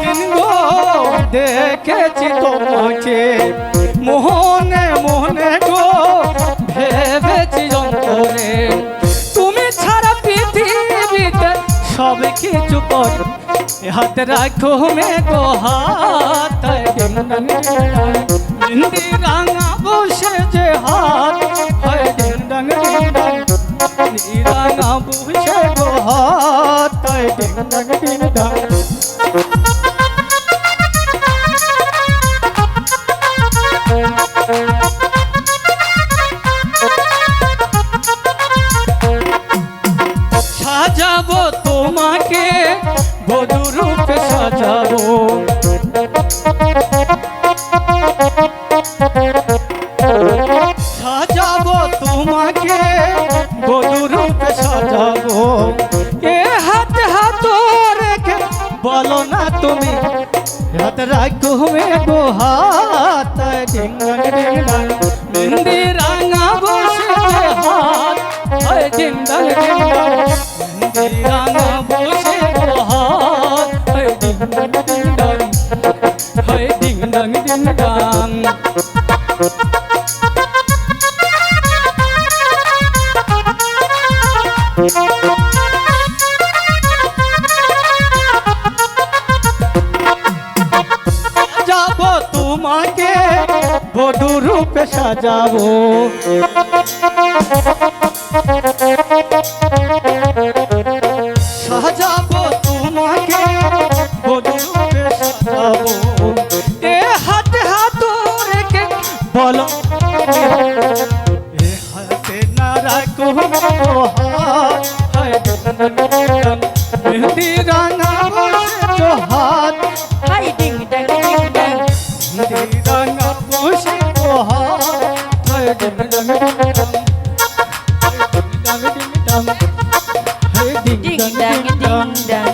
দিন গো দেখেছি তোমাকে মোহনে মোহনে গো ভেবেছি অন্তরে তুমি ছাড়া পৃথিবীতে সব কিছু পর হাত রাখো মে গো হাত হিন্দি রাঙা বসে যে হাত হয় ডিং ডাং রাঙা বসে গো হাত হয় ডিং ডাং সাজাবো তোমাকে বধূ রূপে সাজাবো সাজাবো তোমাকে বধূ রূপে সাজাবো এ হাতে হাত রেখে বলো না তুমি হাত রাখো মে গো হাত ডিং ডাং মেহেন্দি রাঙা বসে হাত হয় ডিং ডাং মেহেন্দি রাঙা বসে গো হাত হয় ডিং ডাং হয় ডিং ডাং সাজাবো তোমাকে বধূ রূপে সাজাবো সাজাবো তোমাকে বধূ রূপে সাজাবো এ হাতে হাত রেখে বলো এ হাতে না রাখো হাত হয় মেহেন্দি রাঙা বসে হাত হাই ডিং ডাং মেহেন্দি রাঙা বসে হাত হয় ডিং ডাং ডিং ডাং ডিং ডাং